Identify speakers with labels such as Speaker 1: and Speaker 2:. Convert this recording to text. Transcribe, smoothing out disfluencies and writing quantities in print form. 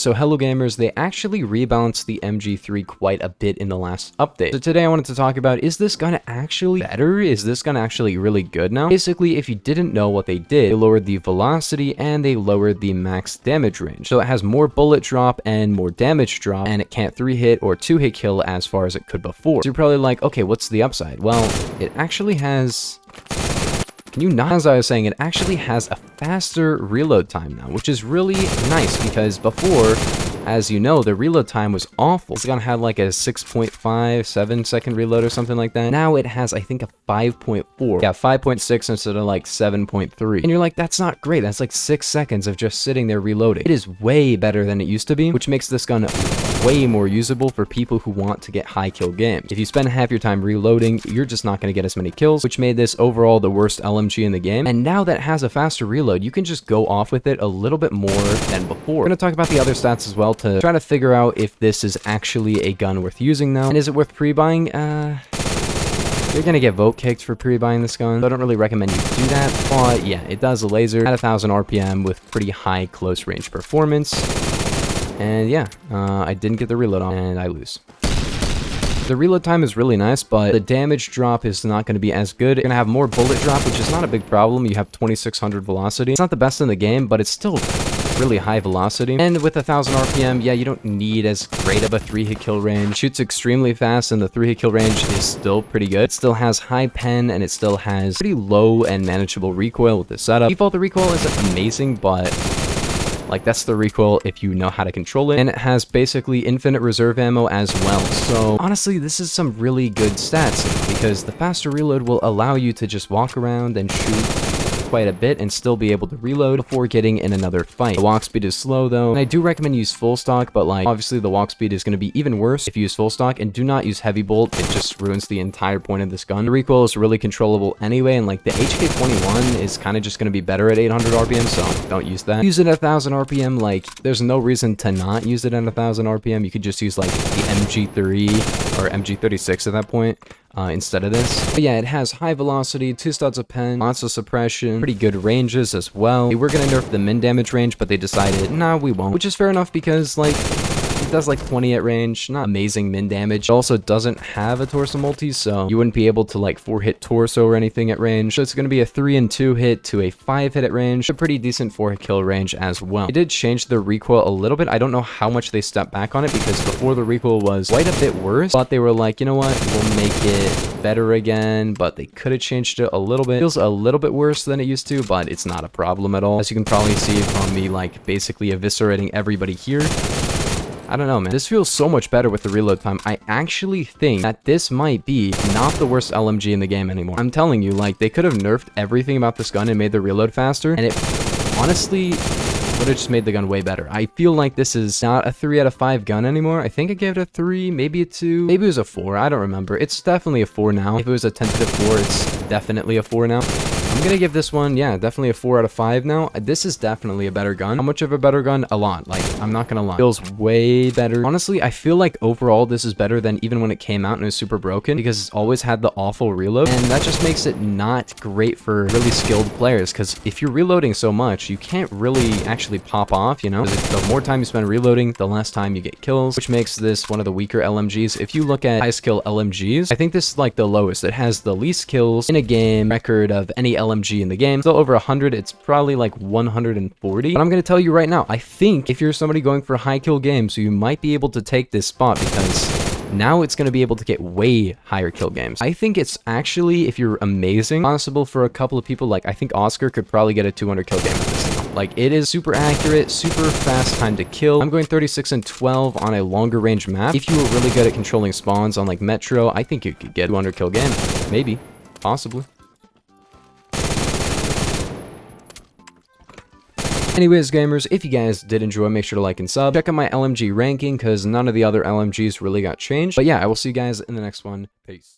Speaker 1: So hello gamers, they actually rebalanced the MG3 quite a bit in the last update. So today I wanted to talk about, is this gun actually better? Is this gun actually really good now? Basically, if you didn't know what they did, they lowered the velocity and they lowered the max damage range. So it has more bullet drop and more damage drop, and it can't 3-hit or 2-hit kill as far as it could before. So you're probably like, okay, what's the upside? Well, it actually has... Can you not? As I was saying, it actually has a faster reload time now, which is really nice because before, as you know, the reload time was awful. This gun had like a 6.57 second reload or something like that. Now it has, I think, a 5.4. Yeah, 5.6 instead of like 7.3. And you're like, that's not great. That's like 6 seconds of just sitting there reloading. It is way better than it used to be, which makes this gun way more usable for people who want to get high kill games. If you spend half your time reloading, you're just not going to get as many kills, which made this overall the worst LMG in the game. And now that it has a faster reload, you can just go off with it a little bit more than before. We're going to talk about the other stats as well to try to figure out if this is actually a gun worth using now. And is it worth pre-buying? You're gonna get vote kicked for pre-buying this gun, so I don't really recommend you do that, but yeah, it does a laser at 1000 RPM with pretty high close range performance. And yeah, I didn't get the reload on, and I lose. The reload time is really nice, but the damage drop is not going to be as good. You're going to have more bullet drop, which is not a big problem. You have 2600 velocity. It's not the best in the game, but it's still really high velocity. And with 1000 RPM, yeah, you don't need as great of a 3-hit kill range. It shoots extremely fast, and the 3-hit kill range is still pretty good. It still has high pen, and it still has pretty low and manageable recoil with this setup. Default, the recoil isn't amazing, but... like, that's the recoil if you know how to control it. And it has basically infinite reserve ammo as well. So, honestly, this is some really good stats because the faster reload will allow you to just walk around and shoot quite a bit and still be able to reload before getting in another fight. The walk speed is slow though, and I do recommend use full stock, but like, obviously the walk speed is going to be even worse if you use full stock, and do not use heavy bolt. It just ruins the entire point of this gun. The recoil is really controllable anyway, and like the HK21 is kind of just going to be better at 800 RPM, so don't use that. Use it at 1000 RPM, like, there's no reason to not use it at 1000 RPM. You could just use like the MG3 or MG36 at that point. Instead of this. But yeah, it has high velocity, 2 studs of pen, lots of suppression, pretty good ranges as well. They were gonna nerf the min damage range, but they decided, nah, we won't. Which is fair enough because, like, it does like 20 at range, not amazing min damage. It also doesn't have a torso multi, so you wouldn't be able to like 4-hit torso or anything at range. So it's going to be a 3 and 2 hit to a 5-hit at range, a pretty decent 4-hit kill range as well. They did change the recoil a little bit. I don't know how much they stepped back on it because before the recoil was quite a bit worse, but they were like, you know what, we'll make it better again, but they could have changed it a little bit. It feels a little bit worse than it used to, but it's not a problem at all. As you can probably see from me like basically eviscerating everybody here. I don't know, man. This feels so much better with the reload time. I actually think that this might be not the worst LMG in the game anymore. I'm telling you, like, they could have nerfed everything about this gun and made the reload faster, and it honestly would have just made the gun way better. I feel like this is not a 3 out of 5 gun anymore. I think I gave it a 3, maybe a 2, maybe it was a 4. I don't remember. It's definitely a 4 now. If it was a tentative 4, it's definitely a 4 now. I'm gonna give this one, yeah, definitely a 4 out of 5 now. This is definitely a better gun. How much of a better gun? A lot. Like, I'm not gonna lie. Feels way better. Honestly, I feel like overall this is better than even when it came out and it was super broken because it's always had the awful reload, and that just makes it not great for really skilled players because if you're reloading so much, you can't really actually pop off, you know? The more time you spend reloading, the less time you get kills, which makes this one of the weaker LMGs. If you look at high skill LMGs, I think this is like the lowest. It has the least kills in a game record of any LMG in the game. Still over 100, it's probably like 140. But I'm going to tell you right now, I think if you're somebody going for high kill games, you might be able to take this spot because now it's going to be able to get way higher kill games. I think it's actually, if you're amazing, possible for a couple of people. Like, I think Oscar could probably get a 200 kill game with this. Like, it is super accurate, super fast time to kill. I'm going 36 and 12 on a longer range map. If you were really good at controlling spawns on like Metro, I think you could get a 200 kill game. Maybe. Possibly. Anyways, gamers, if you guys did enjoy, make sure to like and sub. Check out my LMG ranking because none of the other LMGs really got changed. But yeah, I will see you guys in the next one. Peace.